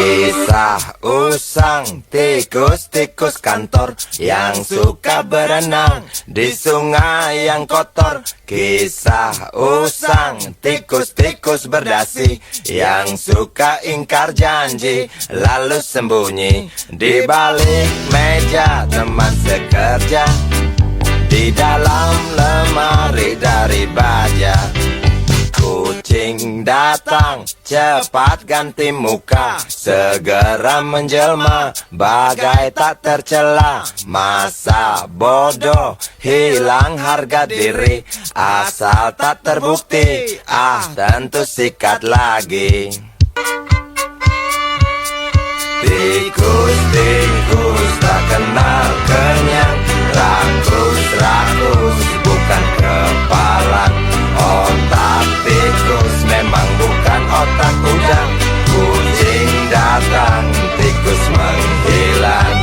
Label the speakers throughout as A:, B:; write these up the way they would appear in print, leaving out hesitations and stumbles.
A: Kisah usang tikus-tikus kantor yang suka berenang di sungai yang kotor. Kisah usang tikus-tikus berdasi yang suka ingkar janji lalu sembunyi di balik meja teman sekerja, di dalam lemari dari baja. Kucing datang, cepat ganti muka, segera menjelma, bagai tak tercela. Masa bodoh, hilang harga diri, asal tak terbukti, tentu sikat lagi. Tikus-tikus tak kenal kenyang, rakus-rakus bukan kepalang. Otak tikus memang bukan otak udang. Kucing datang, tikus menghilang.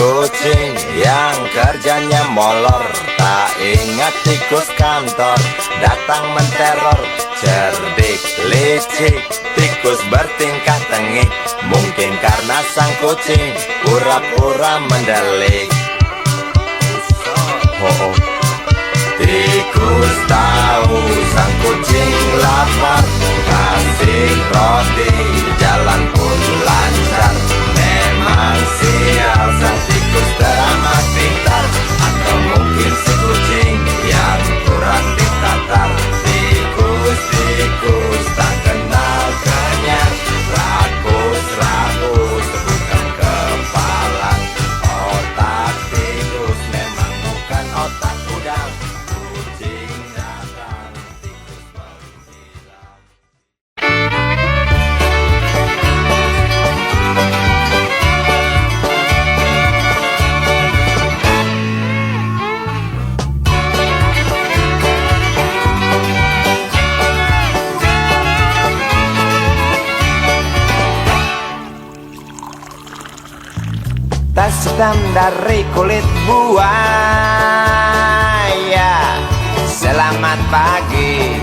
A: Kucing yang kerjanya molor, tak ingat tikus kantor, datang menteror. Cerdik, licik, tikus bertingkah tengik, mungkin karena sang kucing pura-pura mendelik. Tikus tahu sang kucing lapar, kasih roti, jalan pun lancar. Memang sial sang tikus teramat pintar, atau mungkin si kucing yang kurang ditatar. Tikus-tikus tak kenal kenyang, rakus-rakus bukan kepalang. Otak tikus memang bukan otak udang. Kucing datang, tikus menghilang. Tas hitam dari kulit buaya. Selamat pagi,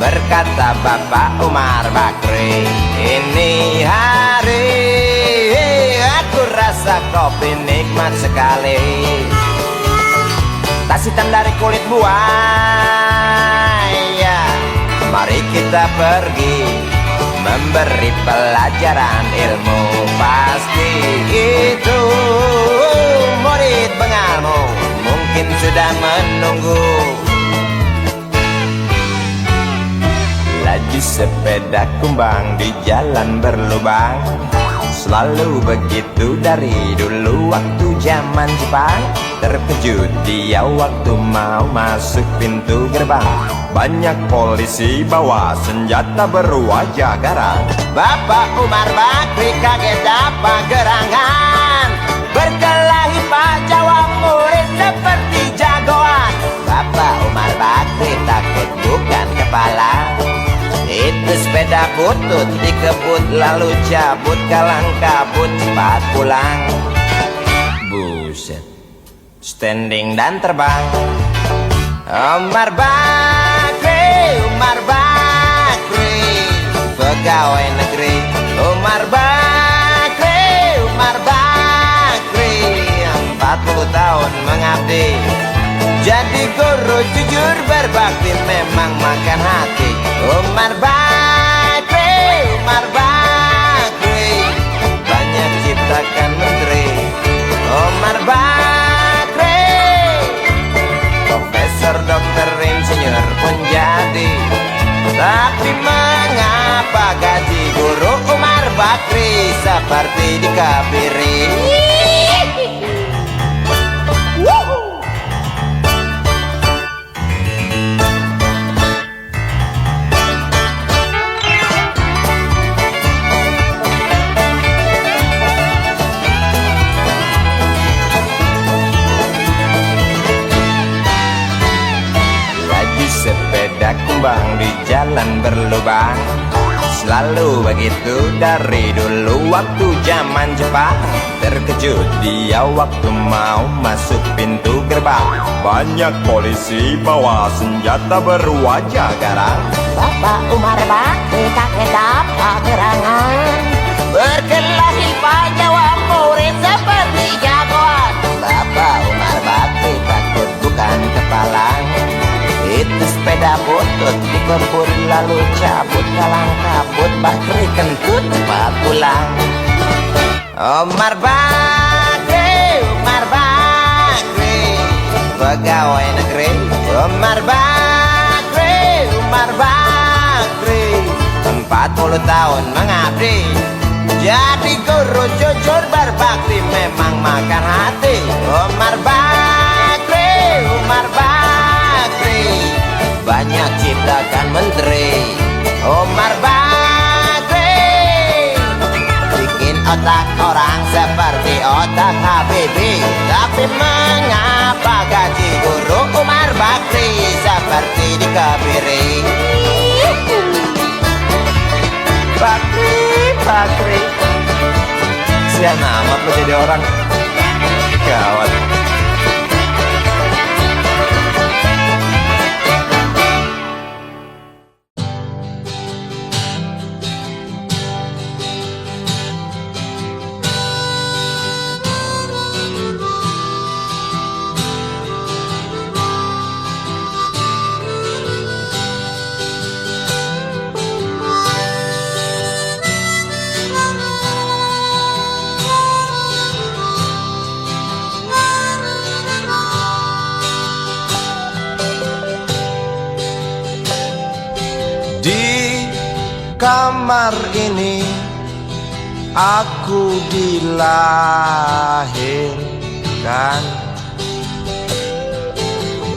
A: berkata Bapak Umar Bakri. Ini hari aku rasa kopi nikmat sekali. Tas hitam dari kulit buaya, mari kita pergi memberi pelajaran ilmu. Pasti itu murid bengalmu mungkin sudah menunggu. Laju sepeda kumbang di jalan berlubang, selalu begitu dari dulu waktu zaman Jepang. Terkejut dia waktu mau masuk pintu gerbang, banyak polisi bawa senjata berwajah garang. Bapak Umar Bakri kaget dapat gerangan, berkelahi Pak jawab murid seperti jagoan. Bapak Umar Bakri takut bukan kepala, itu sepeda butut dikebut lalu cabut, kalang kabut cepat pulang. Buset, standing dan terbang. Umar Bakri, Umar Bakri, pegawai negeri. Umar Bakri, Umar Bakri, 40 tahun mengabdi, jadi guru jujur berbakti, memang makan hati. Umar Bakri, Umar Bakri, banyak ciptakan menteri. Umar Bakri, profesor, dokter, insinyur pun jadi. Tapi mengapa gaji guru Umar Bakri seperti dikebiri? sepeda kumbang di jalan berlubang. Selalu begitu dari dulu waktu zaman Jepang. Terkejut dia waktu mau masuk pintu gerbang. Banyak polisi bawa senjata berwajah garang.
B: Bapak Umar Bakri kakek dapat gerangan, berkelahi Pak jawab murid seperti jagoan.
A: Bapak Umar Bakri takut bukan kepalang. Itu sepeda butut dikebur lalu cabut kalang kabut. Bakri kentut cepat pulang. Umar Bakri, Umar Bakri, pegawai negeri. Umar Bakri, Umar Bakri, 40 tahun mengabdi. Jadi guru jujur berbakti memang makan hati. Umar Bakri, Umar Bakri, banyak ciptakan menteri. Umar Bakri bikin otak orang seperti otak Habibie. Tapi mengapa gaji guru Umar Bakri seperti dikebiri? Bakri, Bakri, sian amat lo jadi orang. Gawat. Kamar ini aku dilahirkan,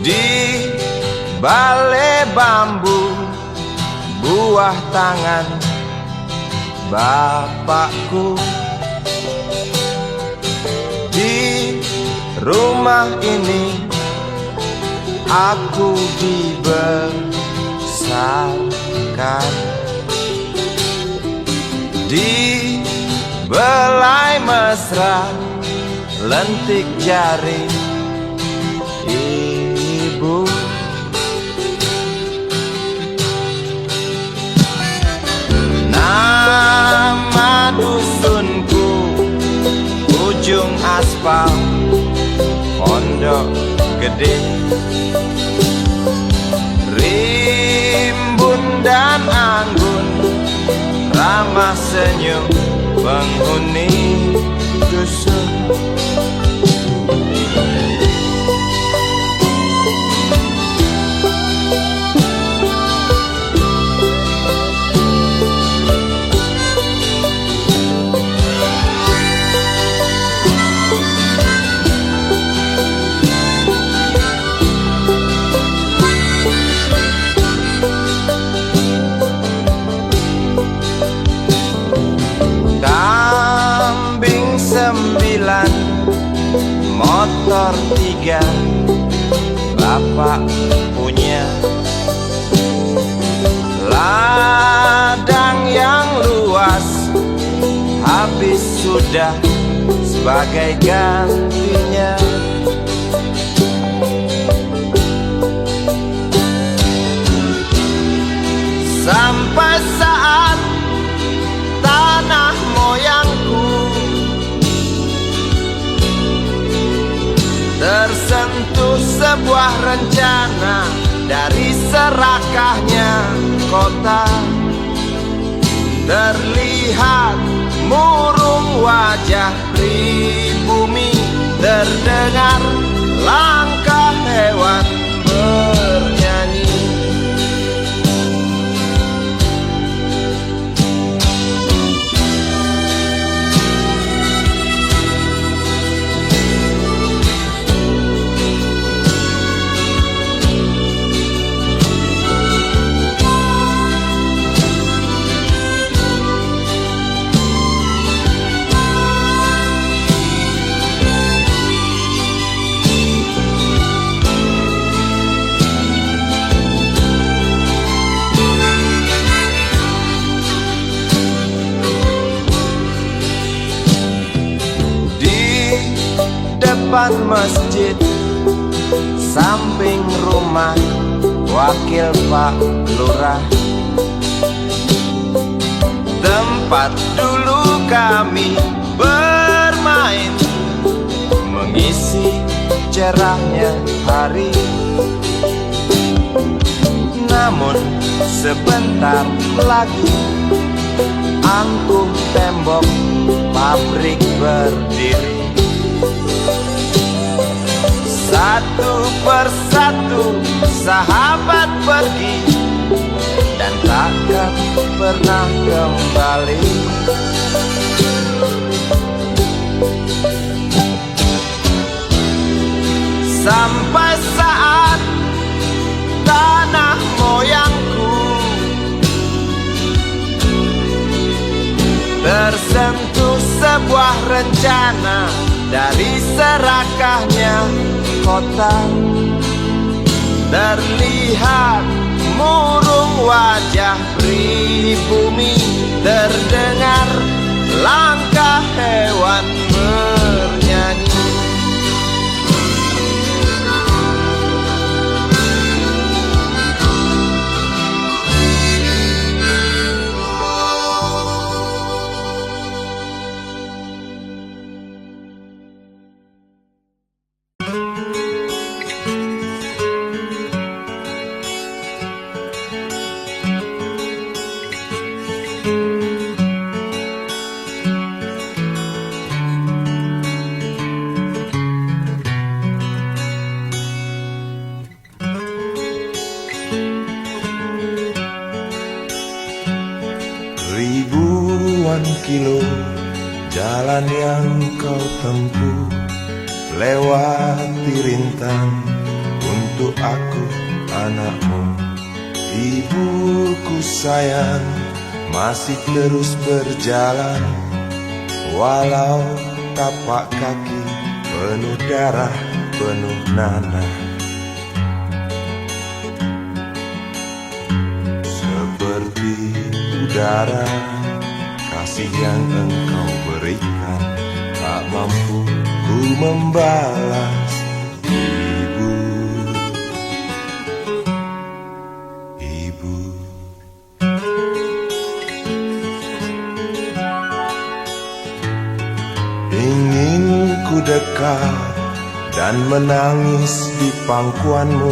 A: di balai bambu buah tangan bapakku. Di rumah ini aku dibesarkan, di belai mesra lentik jari ibu. Nama dusunku ujung aspal Pondok Gede. Rimbun dan anggun ramah senyum penghuni dusun. Kambing 9, motor 3, bapak punya. Ladang yang luas habis sudah sebagai gantinya. Sampai saat tanah moyangku tersentuh sebuah rencana. Dari serakahnya kota terlihat murung wajah pribumi. Terdengar langkah hewan bernyanyi. depan masjid, samping rumah wakil Pak Lurah. Tempat dulu kami bermain, mengisi cerahnya hari. Namun sebentar lagi angkuh tembok pabrik berdiri. Satu persatu sahabat pergi dan takkan pernah kembali. Sampai saat tanah moyangku tersentuh sebuah rencana dari serakahnya kota. Terlihat murung wajah pribumi, terdengar langkah hewan bernyanyi.
C: Ribuan kilo jalan yang kau tempuh, lewati rintang untuk aku anakmu. Ibuku sayang masih terus berjalan, walau tapak kaki penuh darah, penuh nanah. Seperti udara, kasih yang engkau berikan tak mampu ku membalas. Ibu, ibu. Ingin ku dekat dan menangis di pangkuanmu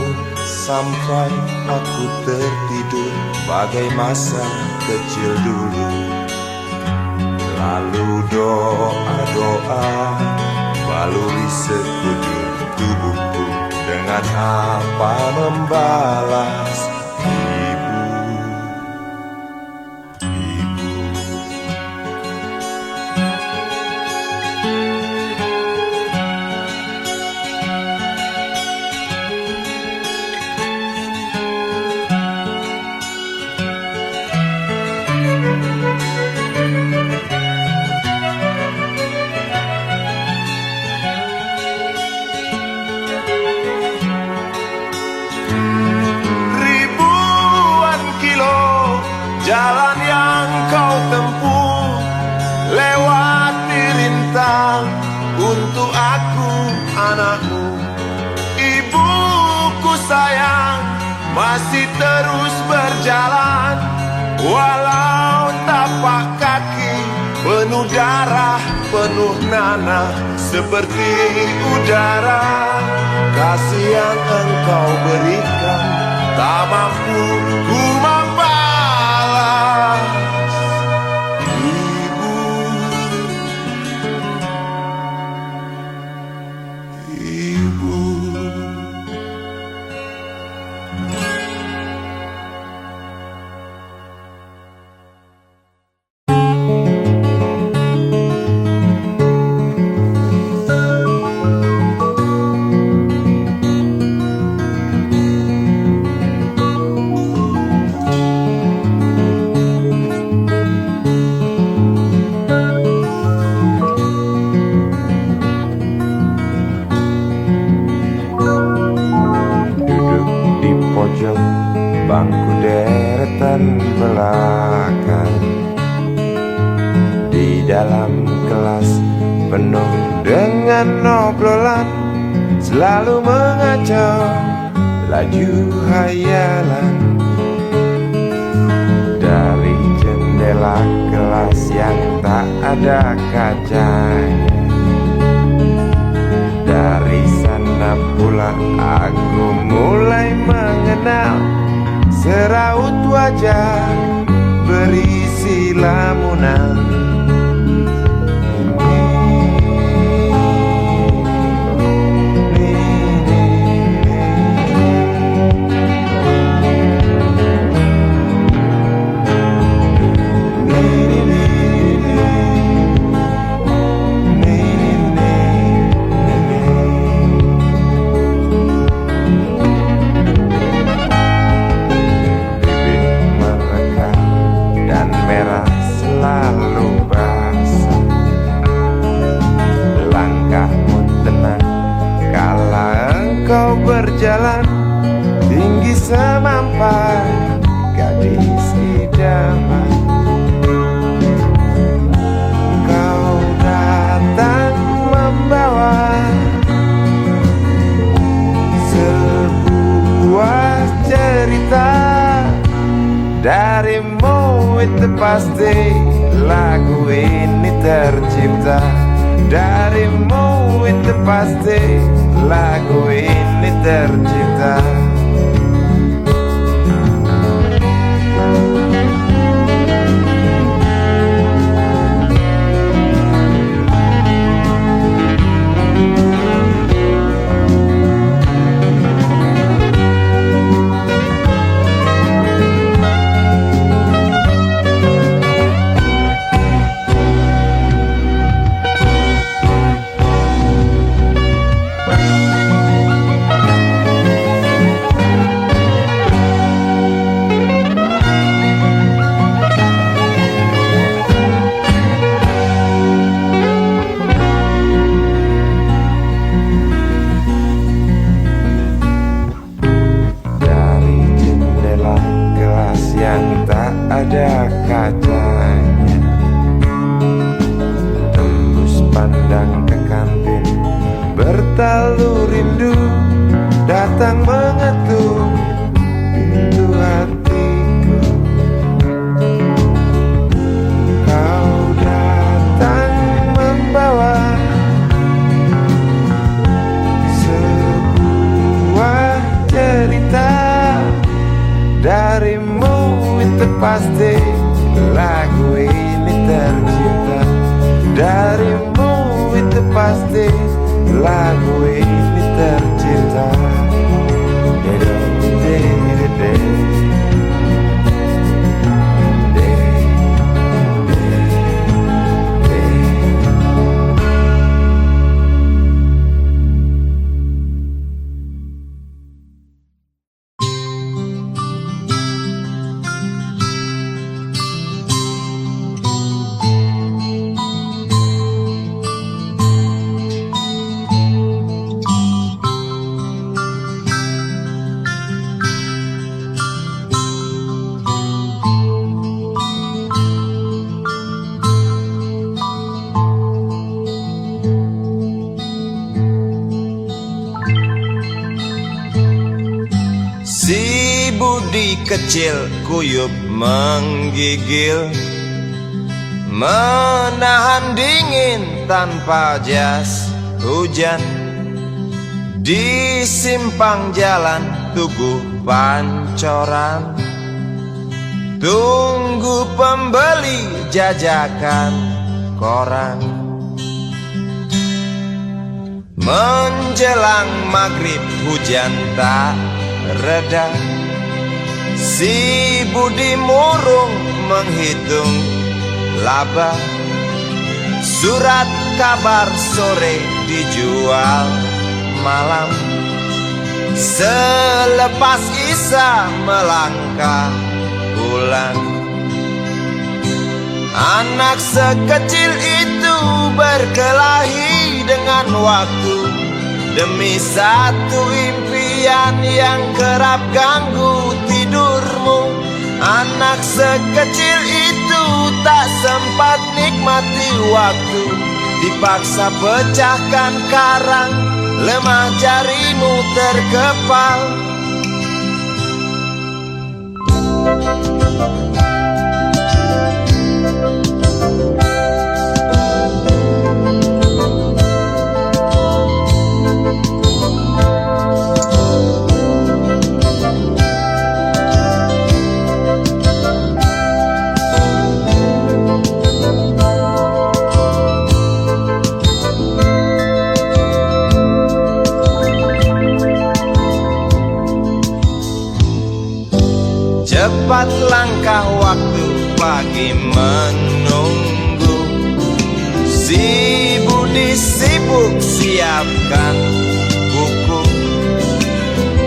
C: sampai aku tertidur bagai masa kecil dulu. Lalu doa-doa baluri sekujur tubuhku, dengan apa membalas. Ibu, ibu. Jalan yang kau tempuh, lewati rintang untuk aku anakmu. Ibuku sayang masih terus berjalan, walau tapak kaki penuh darah, penuh nanah. Seperti udara, kasih yang engkau berikan tak mampu ku membalas. Bangku deretan belakang, di dalam kelas penuh dengan dengan obrolan selalu mengacau laju hayalan. Dari jendela kelas yang tak ada kacanya, dari sana pula aku mulai mengenal seraut wajah berisi lamunan. Berjalan tinggi semampai gadis idaman, kau datang membawa sebuah cerita. Darimu itu pasti lagu ini tercipta. Darimu itu pasti lagu ini tercipta. Ada kacanya, tembus pandang ke kantin, bertalu rindu datang mengetuk pintu hatiku. Kau datang membawa sebuah cerita. Darimu itu pasti lagu ini tercipta. Darimu itu pasti lagu ini tercipta.
A: Si Budi kecil kuyup menggigil, menahan dingin tanpa jas hujan. Di simpang jalan Tugu Pancoran, tunggu pembeli jajakan koran. Menjelang maghrib hujan tak reda, si Budi murung menghitung laba. Surat kabar sore dijual malam. Selepas Isya melangkah pulang. Anak sekecil itu berkelahi dengan waktu demi satu impian yang kerap ganggu tidurmu. Anak sekecil itu tak sempat nikmati waktu dipaksa pecahkan karang, lemah jarimu terkepal. Cepat langkah waktu pagi menunggu, si Budi sibuk siapkan buku.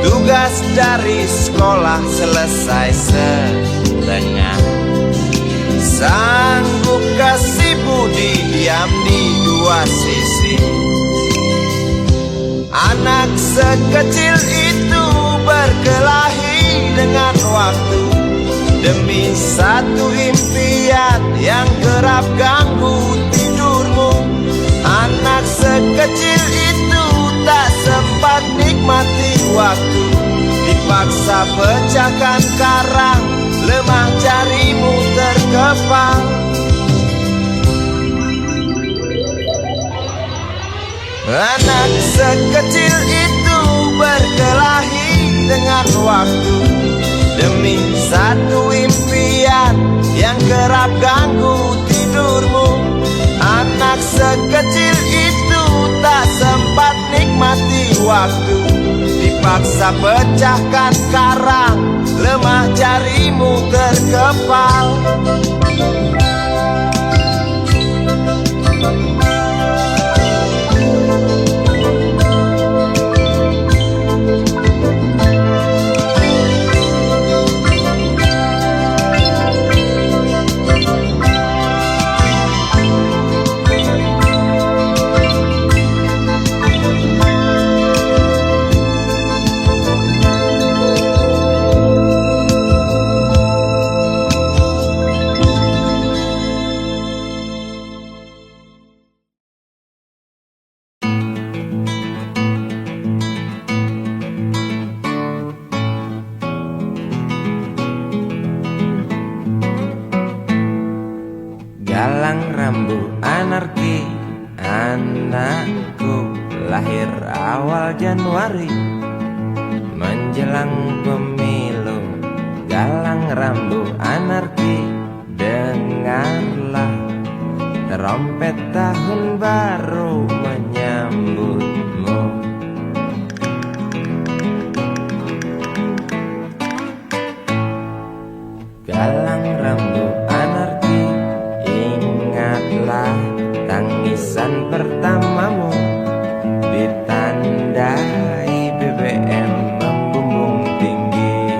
A: Tugas dari sekolah selesai setengah. Sanggup kasih Budi diam di dua sisi. Anak sekecil itu berkelahi dengan waktu demi satu impian yang kerap ganggu tidurmu. Anak sekecil itu tak sempat nikmati waktu, dipaksa pecahkan karang, lemah jarimu terkepal. Anak sekecil itu berkelahi dengan waktu demi satu impian yang kerap ganggu tidurmu. Anak sekecil itu tak sempat nikmati waktu, dipaksa pecahkan karang, lemah jarimu terkepal. Galang rambu anarki, anakku lahir awal Januari menjelang pemilu. Galang rambu anarki, dengarlah trompet tahun baru menyambutmu. Galang rambu anarki, ingatlah tangisan pertamamu, ditandai BBM membumbung tinggi.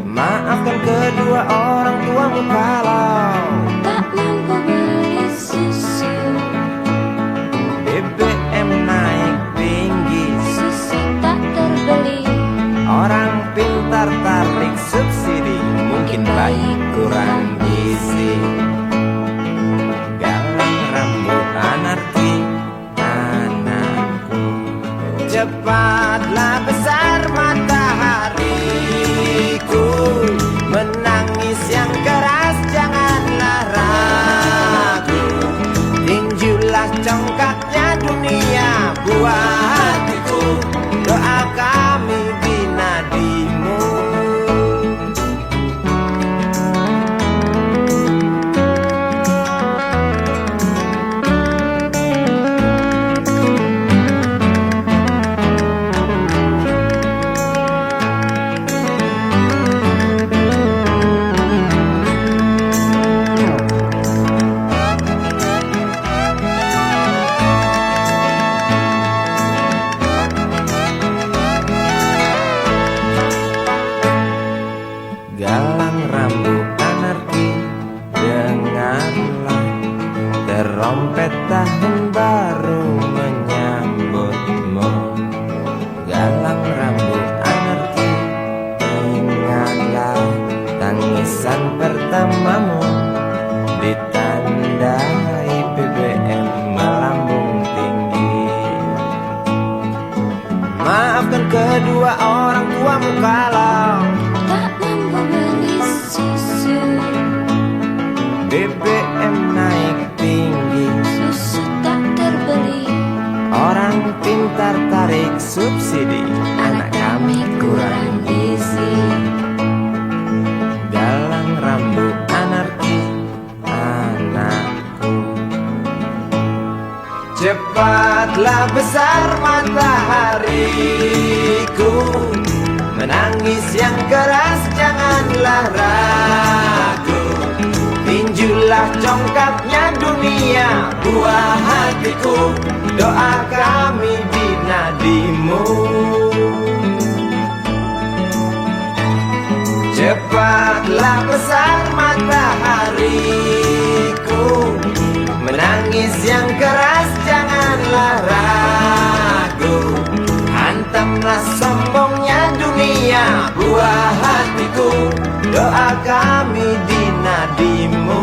A: Maafkan kedua orang tuamu kalau
D: tak mampu beli susu,
A: BBM naik tinggi,
D: susu tak terbeli.
A: orang pintar tarik subsidi, mungkin baik kurang gizi. Galang rambut anarki, anakku, cepatlah besar matahariku, menangis yang keras janganlah ragu, tinjulah congkaknya dunia buat hatiku, doa kami di nadimu. Galang rambut anarki, dengarlah trompet tahun baru menyambutmu. Galang rambut anarki, ingatlah tangisan pertamamu, ditandai kedua orang tuamu kalau
D: tak mampu beli susu,
A: BBM naik tinggi,
D: susu tak terbeli.
A: orang pintar tarik subsidi, anak kami kurang gizi. Galang rambut anarki anakku. Cepatlah besar matahariku, menangis yang keras janganlah ragu. Tinjulah congkaknya dunia, buah hatiku, doa kami di nadimu. Cepatlah besar matahariku, menangis yang keras janganlah ragu. Hantamlah sombongnya dunia, buah hatiku, doa kami di nadimu.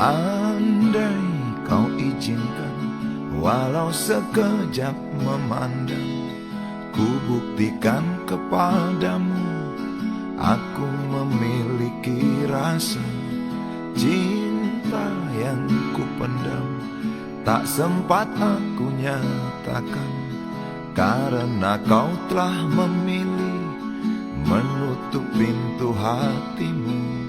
C: Andai kau izinkan, walau sekejap memandang, ku buktikan kepadamu, aku memiliki rasa cinta yang ku pendam. Tak sempat aku nyatakan, karena kau telah memilih menutup pintu hatimu.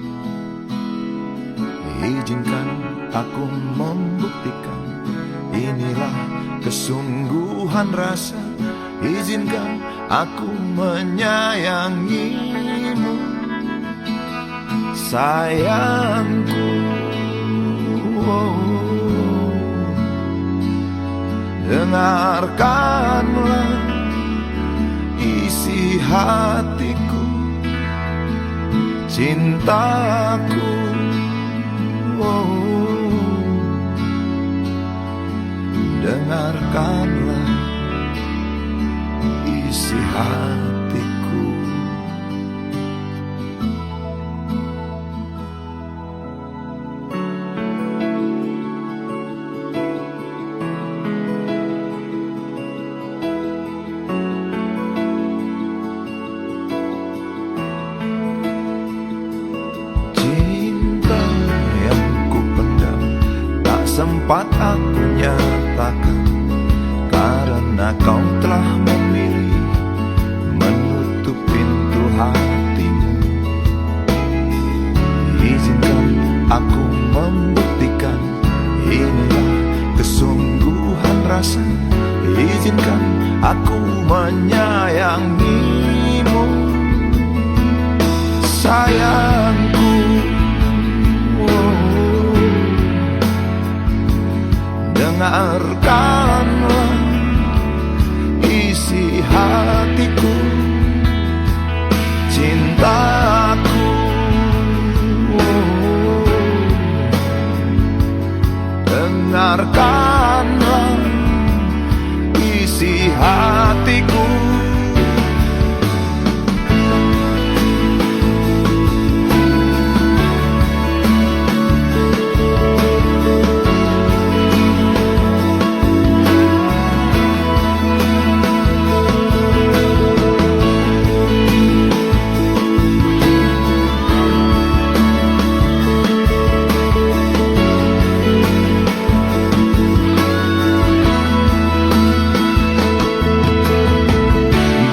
C: Izinkan aku membuktikan, inilah kesungguhan rasa. Izinkan aku menyayangimu, sayangku. Dengarkanlah isi hatiku, cintaku. Dengarkanlah isi hatiku. Cinta yang ku pendam, tak sempat aku nyatakan, karena kau telah memilih menutup pintu hatimu. Izinkan aku membuktikan, inilah kesungguhan rasa. Izinkan aku menyayangimu, sayangku. Dengarkanlah isi hatiku, cintaku. Dengarkanlah isi hatiku.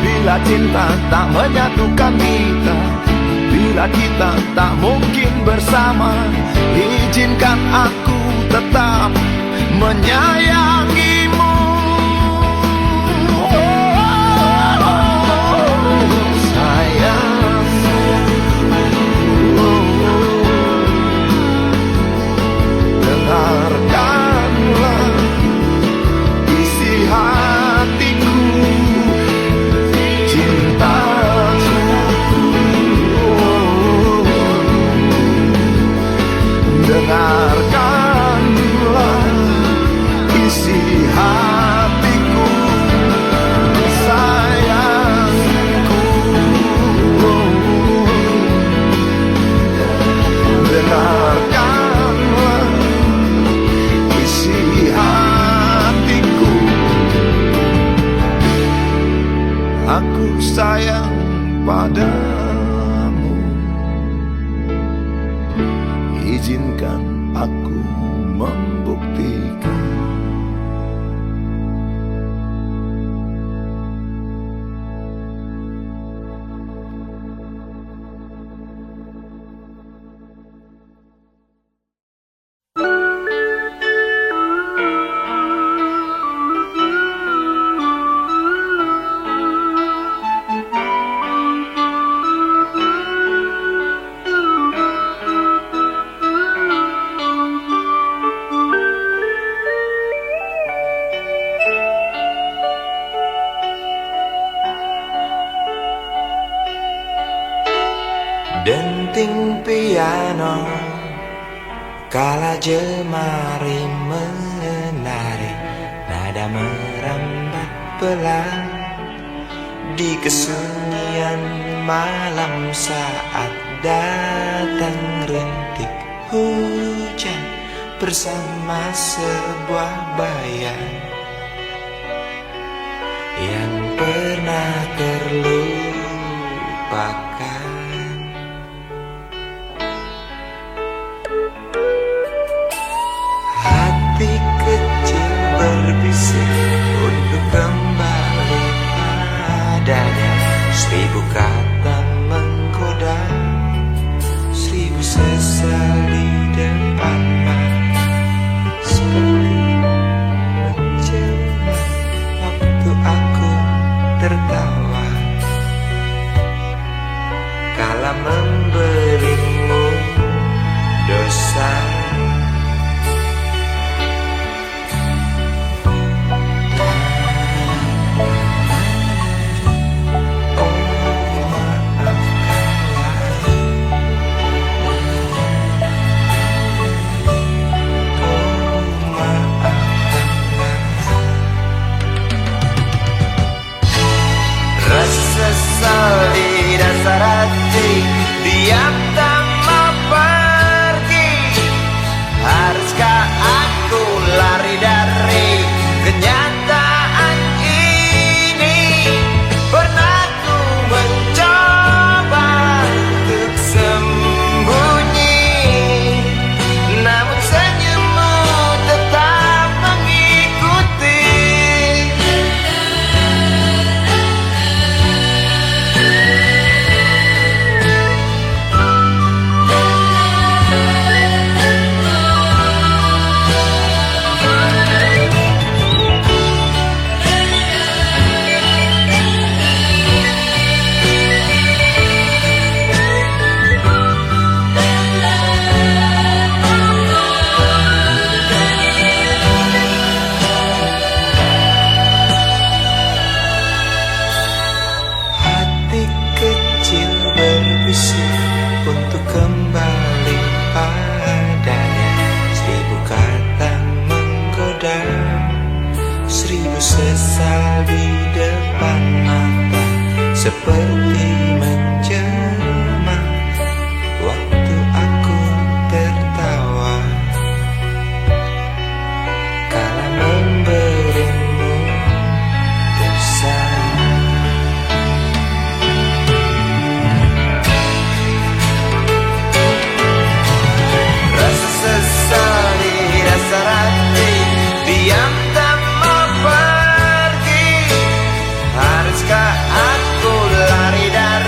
C: Bila cinta tak menyatukan kita, bila kita tak mungkin bersama, izinkan aku tetap menyayangimu. Sayang, sayang padamu. Izinkan aku membuktikan.
A: Denting piano kala jemari menari, nada merambat pelan di kesunyian malam saat datang rintik hujan bersama sebuah bayang yang pernah terlupakan. Hati kecil berbisik untuk kembali padanya. 1000 kata menggoda, 1000 sesal di depan mata. Seperti menjelma waktu aku tertawa kala memberimu dosa. Sesal di dasar hati, diam tak mau pergi. Haruskah aku lari dari kenyataan ini? Pernah ku mencoba untuk sembunyi, namun senyummu tetap mengikuti. Untuk kembali padanya, 1000 kata menggoda, 1000 sesal di depan mata. Seperti menjelma waktu aku tertawa kala memberimu dosa. Sesal di dasar hati, diam tak mau pergi. Haruskah aku lari dari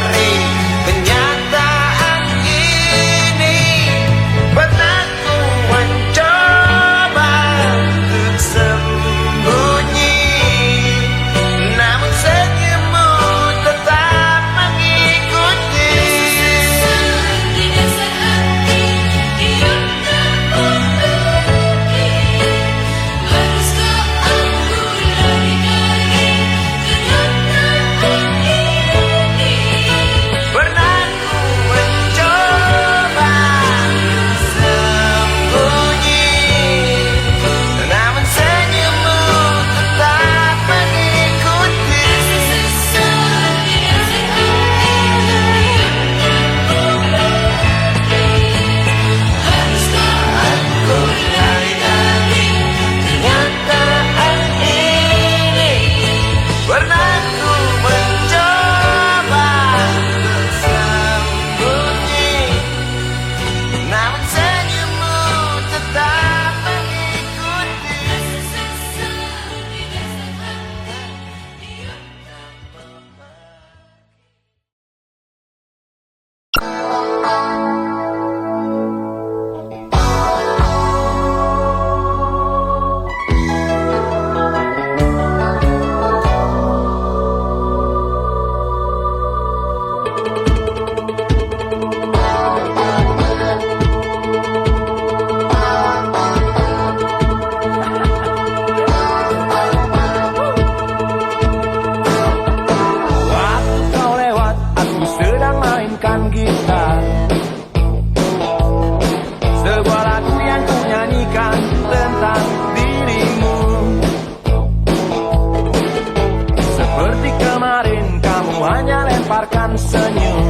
A: memancarkan senyum,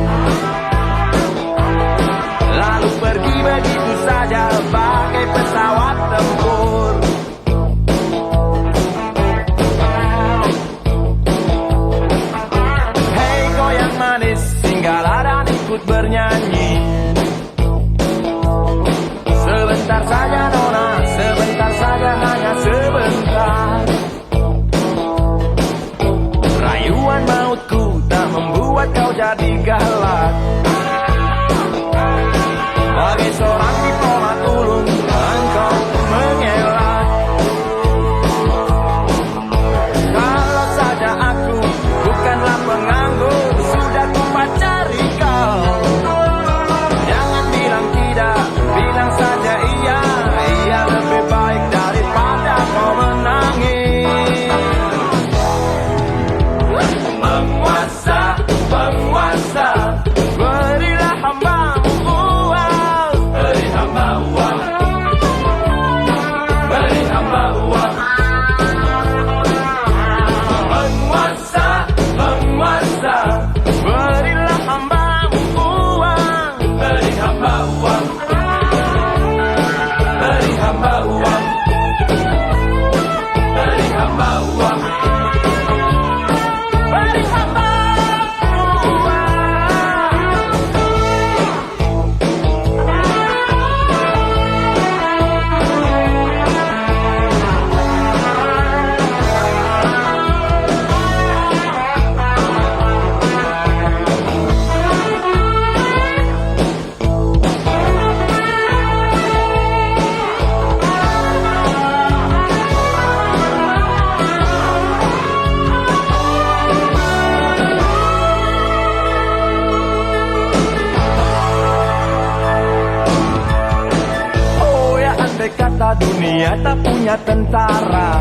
A: lalu pergi begitu saja bagai pesawat tempur. Hei goyang manis, singgahlah dan ikut bernyanyi. Sebentar saja nona, sebentar saja, hanya sebentar. Rayuan mautku tak membuat kau jadi galak. Bagai seorang diplomat ulung, engkau mengelak. Kalau saja aku bukanlah penganggur, sudah ku pacari kau. Jangan bilang tidak, bilang saja iya. Iya lebih baik daripada kau menangis. Penguasa, penguasa, berilah hambamu uang. Beri hamba uang. Beri hamba uang. Penguasa, penguasa, berilah hambamu uang. Beri hamba uang. Beri hamba uang. Beri hamba uang. Beri hamba kata dunia tak punya tentara,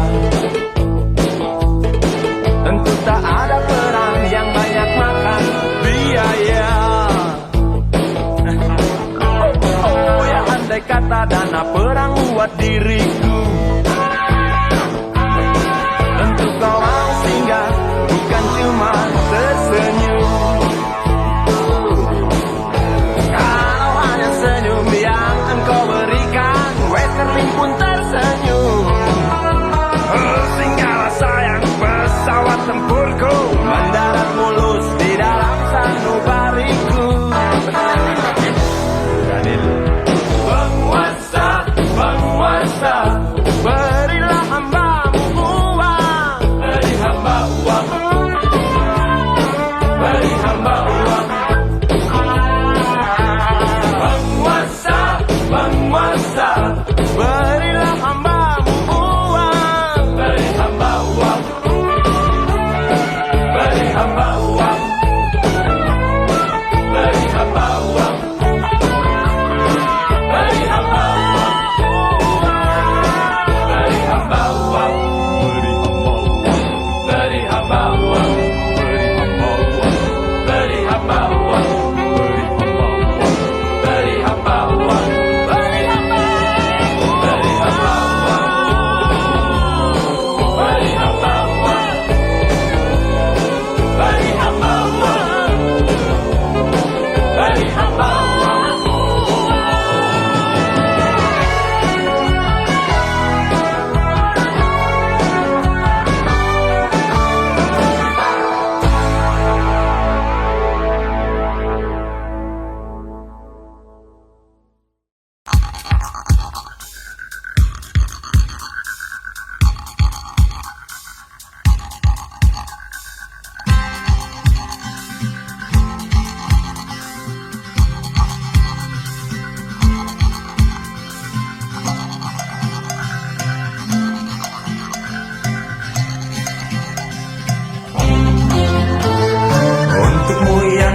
A: tentu tak ada perang yang banyak makan biaya. Oh ya andai kata dana perang buat diriku, tentu kau mau singgah, bukan cuma tersenyum. Kalau hanya senyum yang engkau berikan, Westerling pun tersenyum. Singgahlah sayang, pesawat tempurku mendarat mulus di dalam sanubariku. Penguasa, penguasa, berilah hambamu uang. Beri hamba uang. Beri hamba uang. Penguasa, penguasa, berilah hambamu uang. Beri hamba uang. Beri hamba uang. Beri hamba uang. Beri hamba uang. Beri hamba uang. Beri hamba uang. Beri hamba uang. Beri hamba uang. Beri hamba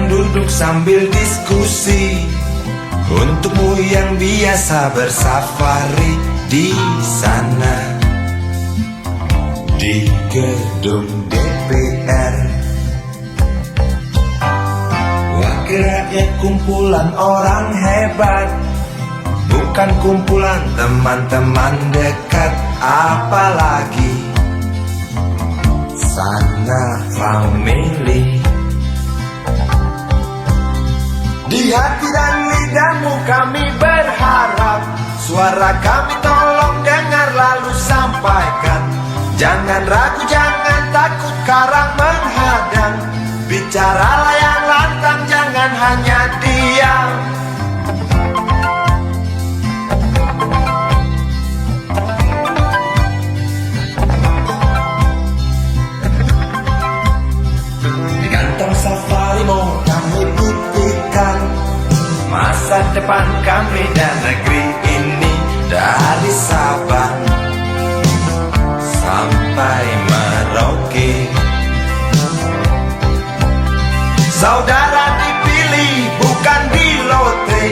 E: duduk sambil diskusi, untukmu yang biasa bersafari di sana, di gedung DPR. Wakil rakyat kumpulan orang hebat, bukan kumpulan teman-teman dekat, apalagi sana family. Di hati dan lidahmu kami berharap, suara kami tolong dengar lalu sampaikan. Jangan ragu, jangan takut karang menghadang. Bicaralah yang lantang, jangan hanya diam. Ganteng safarimu kami buktikan masa depan kami dan negeri ini. Dari Sabang sampai Merauke, saudara dipilih bukan di lotre.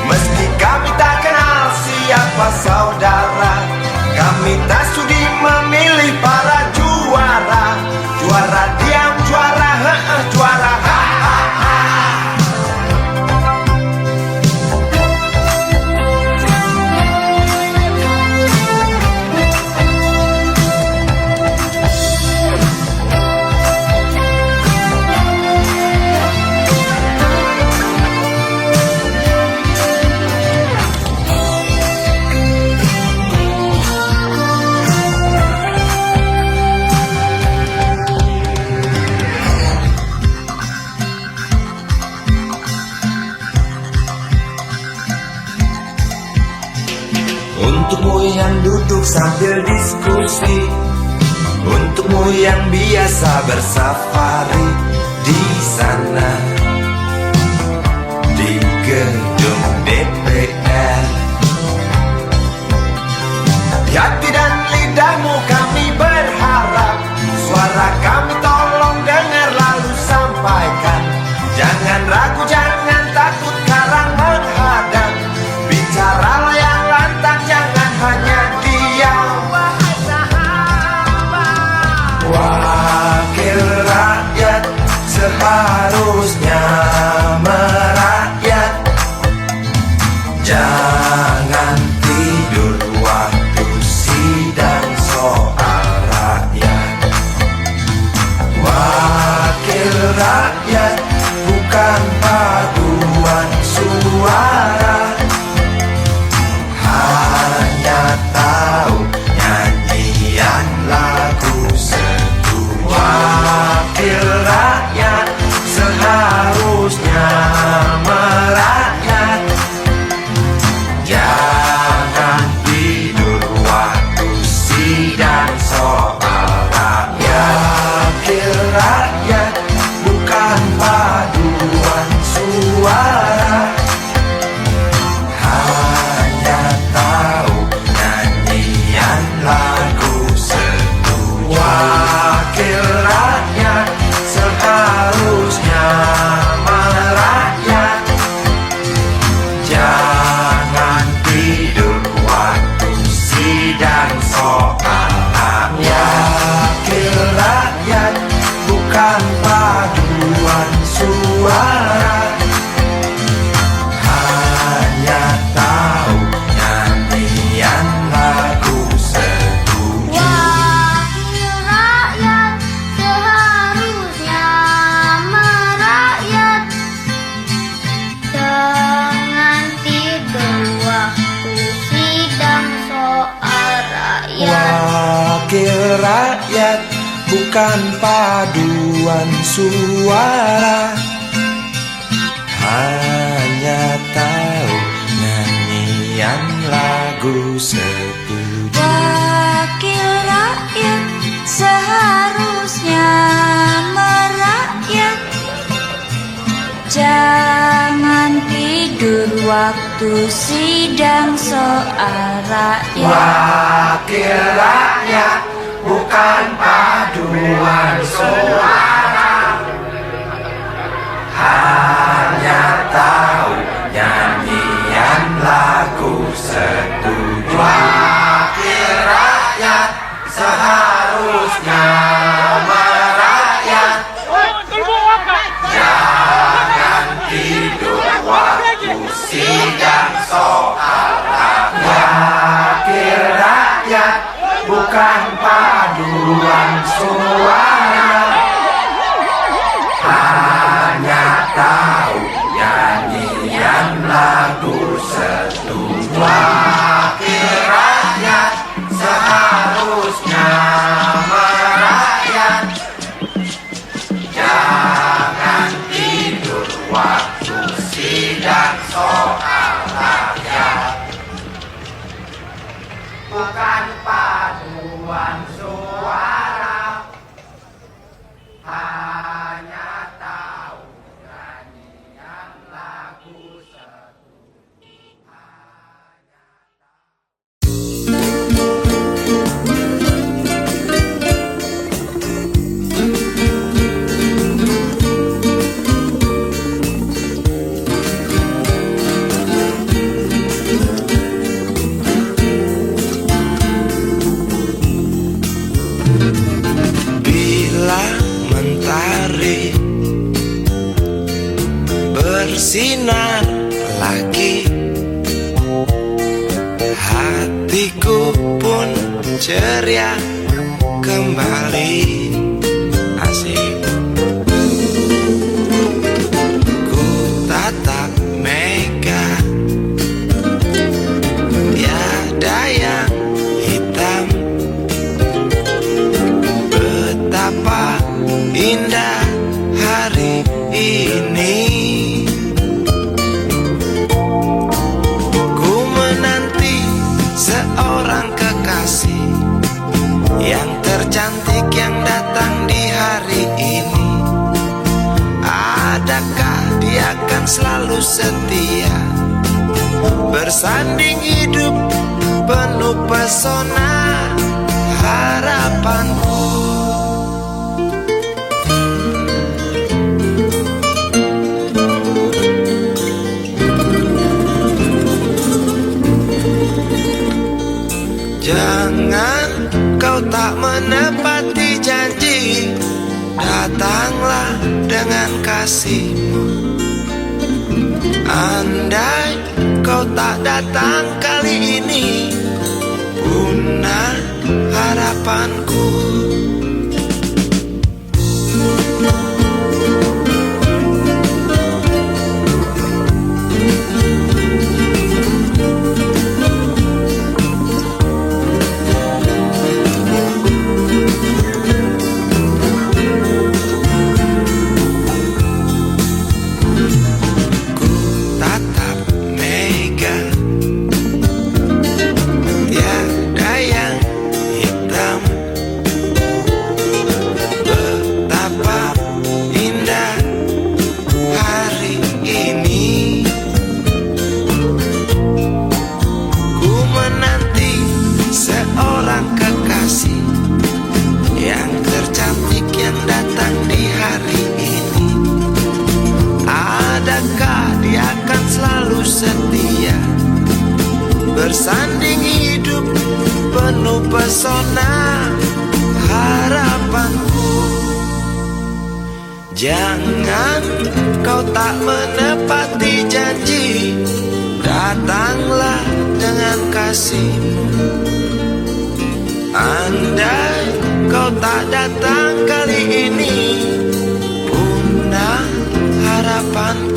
E: Meski kami tak kenal siapa saudara, kami tak sudi memilih para juara. Juara diam, juara juara Untukmu yang duduk sambil diskusi, untukmu yang biasa bersafari di sana, di gedung DPR. Di hati dan lidahmu kami berharap, suara kami tolong dengar lalu sampaikan. Jangan ragu, jangan takut karang menghadang. Bicaralah yang lantang, jangan hanya diam. Wahai sahabat, wakil rakyat seharusnya merakyat. Jangan tidur waktu sidang soal rakyat. Wakil rakyat bukan paduan suara, hanya tahu nyanyian lagu setuju. Wakil rakyat seharusnya merakyat. Jangan tidur waktu sidang soal rakyat. Wakil rakyat bukan paduan suara, hanya tahu nyanyian lagu setuju. Wakil rakyat seharusnya merakyat. Jangan tidur waktu sidang soal rakyat. Wakil rakyat bukan paduan suara, hanya tahu nyanyian lagu setuju.
D: Wakil rakyat seharusnya merakyat. Jangan tidur waktu sidang soal rakyat.
E: Wakil rakyat bukan paduan suara, hanya tahu nyanyian lagu setuju.
D: Wakil rakyat seharusnya merakyat. Jangan tidur waktu sidang soal rakyat.
E: Wakil rakyat bukan paduan suara, hanya tahu nyanyian lagu setuju. Wakil rakyat seharusnya merakyat. Jangan tidur waktu sidang soal rakyat. Wakil rakyat bukan paduan suara, hanya tahu nyanyi Wakil rakyat seharusnya merakyat. Jangan tidur waktu sidang soal rakyat. Bukan paduan suara, hanya tahu nyanyian lagu satu.
F: Bila mentari bersinar lagi, hatiku pun ceria kembali. Asik. Ku tatap mega, tiada yang hitam. Betapa indah hari ini. Ku menanti seorang kekasih yang tercantik yang datang di hari ini. Adakah dia akan selalu setia, bersanding hidup penuh pesona harapanku. Jangan kau tak menepati janji, datanglah dengan kasihmu. Andai kau tak datang kali ini, punah harapanku. Setia bersanding hidup penuh pesona harapanku. Jangan kau tak menepati janji, datanglah dengan kasihmu. Andai kau tak datang kali ini, punah harapanku.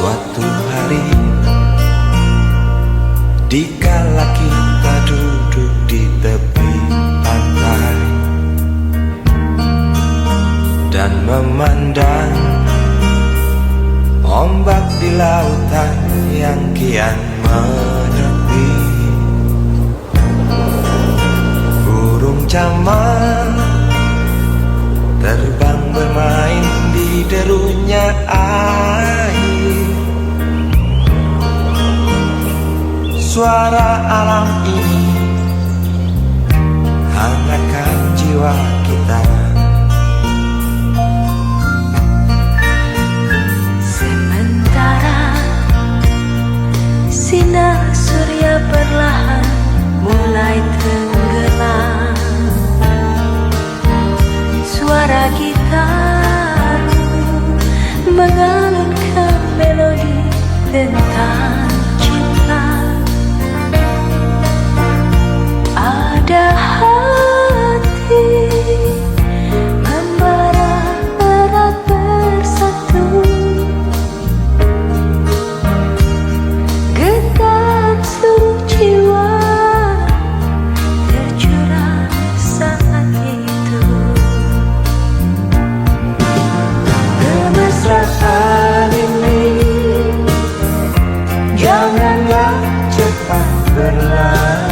F: Suatu hari, dikala kita duduk di tepi pantai dan memandang ombak di lautan yang kian menepi, burung camar terbang bermain di derunya air. Suara alam ini hangatkan jiwa
E: jiwa kita.
G: Sementara sinar surya perlahan mulai tenggelam, suara gitar mengalunkan melodi tentang cinta. Ada hati membara erat bersatu, getar seluruh jiwa tercurah saat itu.
E: Kemesraan ini janganlah cepat berlalu.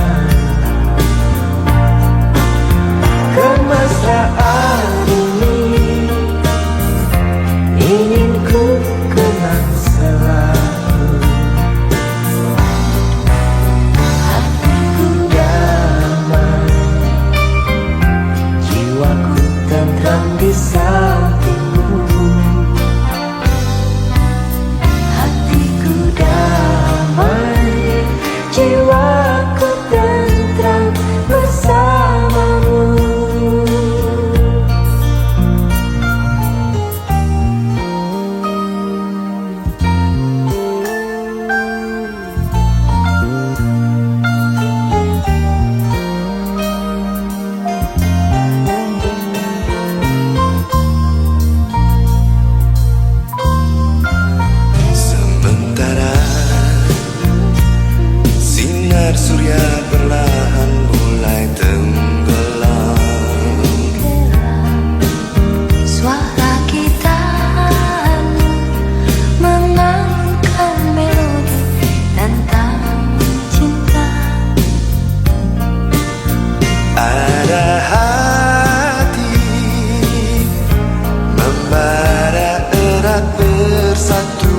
E: Kemesraan ini ingin ku kenang selalu. Hatiku damai, jiwaku tentram di sampingmu.
G: Hatiku damai, jiwaku tentram bersamamu.
F: Sementara sinar surya perlahan mulai tenggelam,
G: Suara gitar mengalunkan melodi tentang cinta.
F: ada hati membara erat bersatu.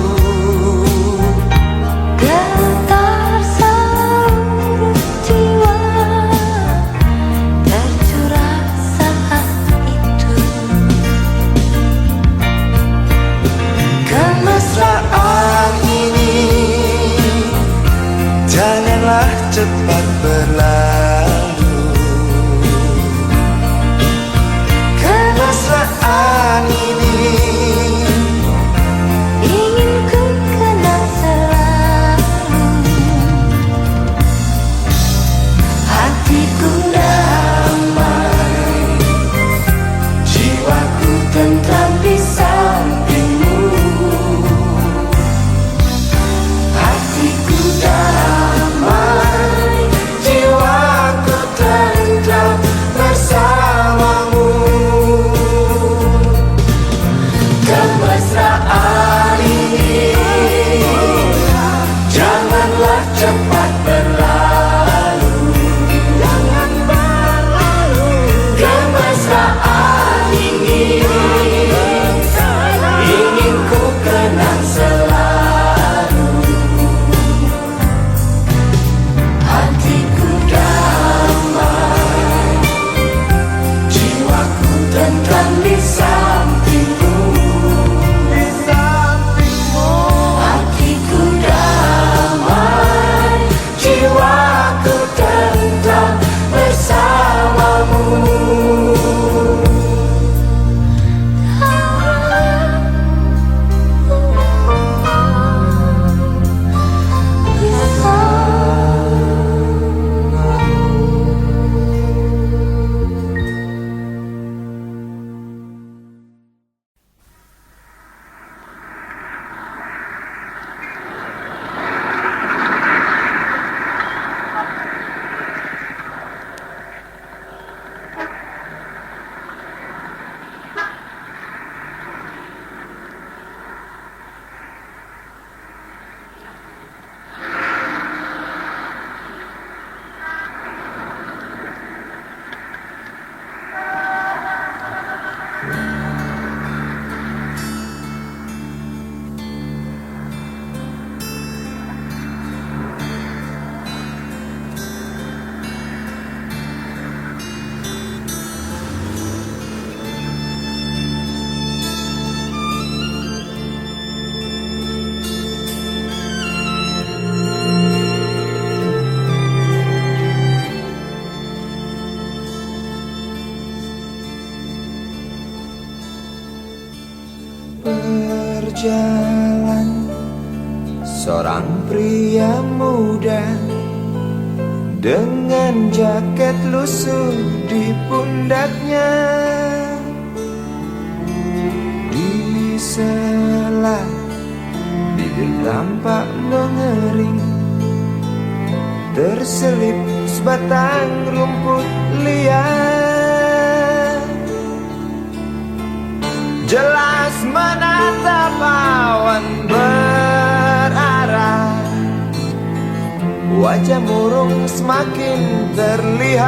G: Getar seluruh jiwa tercurah saat itu.
F: Kemesraan ini janganlah cepat berlalu. Kemesraan ini
G: Ingin ku kenang selalu. Hatiku damai, jiwaku tentram di sampingmu. Hatiku damai, jiwaku tentram bersamamu. Kemesraan ini janganlah cepat berlalu. Jangan berlalu. Kemesraan ini ingin ku kenang selalu. Hatiku damai, jiwaku tentram di sampingmu.
A: berjalan seorang pria muda dengan jaket lusuh di pundaknya. Di sela bibir tampak mengering, terselip sebatang rumput liar. Jelas menatap awan berarah, wajah murung semakin terlihat.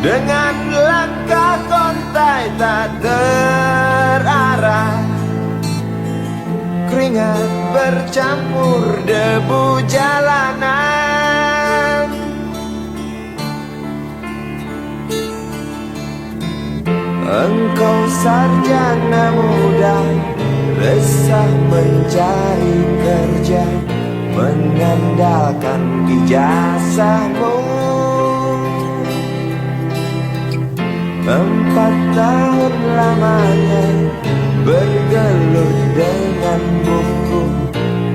A: Dengan langkah kontai tak terarah, keringat bercampur debu jalanan. Engkau sarjana muda, resah mencari kerja, mengandalkan ijazahmu. 4 tahun lamanya bergelut dengan buku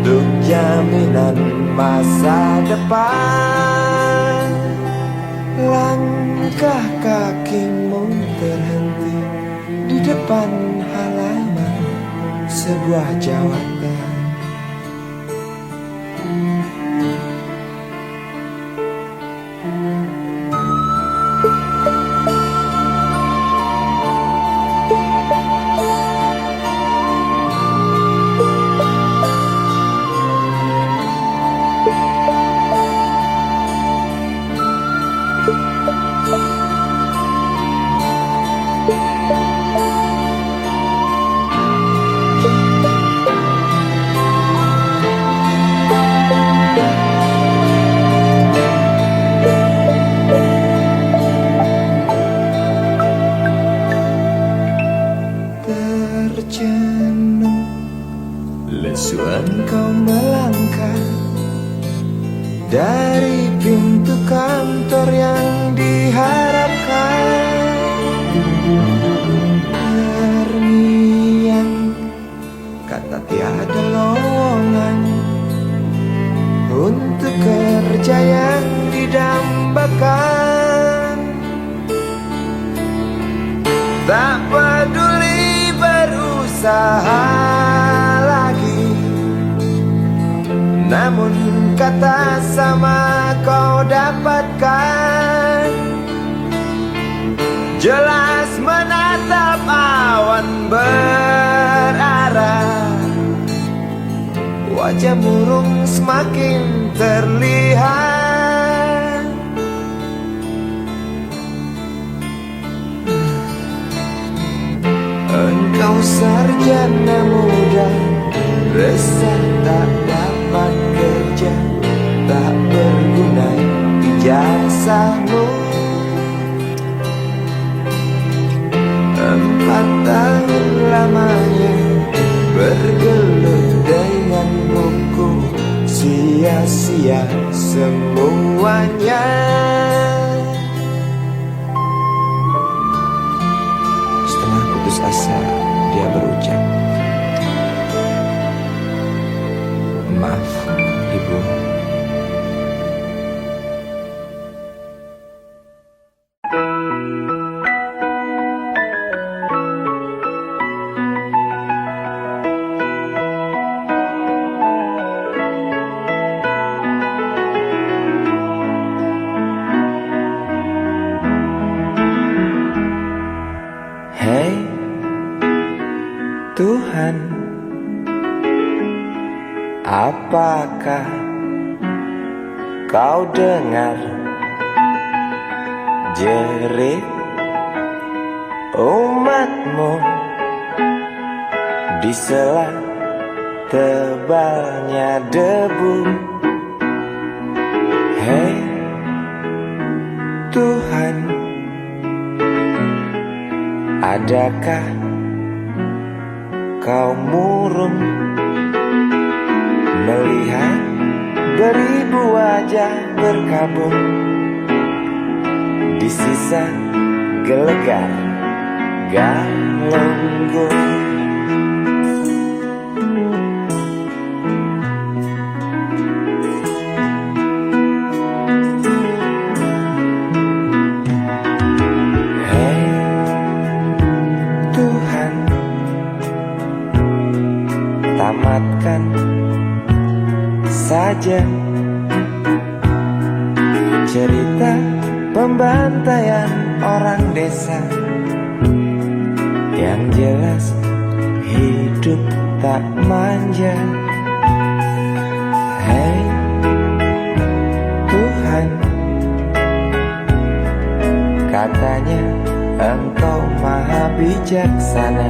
A: untuk jaminan masa depan. Langkah kakimu terhenti di depan halaman sebuah jawatan. Terjenuh lesu engkau melangkah dari pintu kantor yang diharapkan. Terngiang kata tiada lowongan untuk kerja yang didambakan. Tak peduli berusaha lagi, namun kata sama kau dapatkan. Jelas menatap awan berarah, wajah murung semakin terlihat. Engkau sarjana muda, resah tak dapat kerja, tak berguna ijazahmu. 4 tahun lamanya bergelut dengan buku, sia-sia semuanya. Setelah putus asa, dia berucap, "Maaf, Ibu." Hei Tuhan, apakah kau dengar jerit umatmu di sela tebalnya debu? Hei Tuhan, adakah kau murung melihat beribu wajah berkabung di sisa gelegar Galunggung. Hei Tuhan, tamatkan saja cerita pembantaian orang desa. Yang jelas hidup tak manja. Hei Tuhan, katanya Engkau maha bijaksana.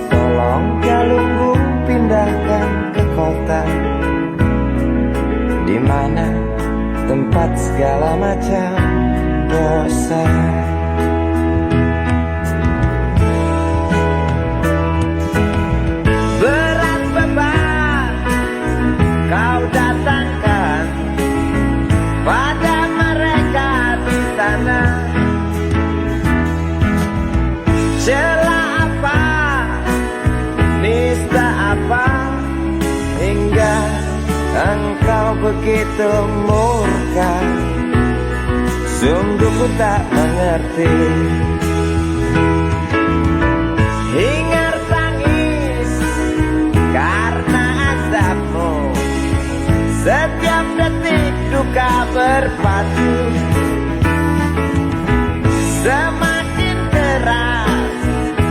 A: Tolong Galunggung pindahkan ke kota, di mana tempat segala macam dosa. Berat beban kau datangkan pada mereka di sana. Celah apa, nista apa, hingga engkau begitu murka. Sungguh ku tak mengerti. Hingar tangis karena azabmu, setiap detik duka berpatu. Semakin keras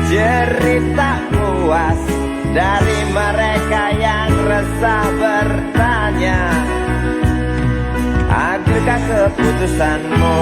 A: cerita puas dari mereka yang resah bertanya, adilkah keputusanmu?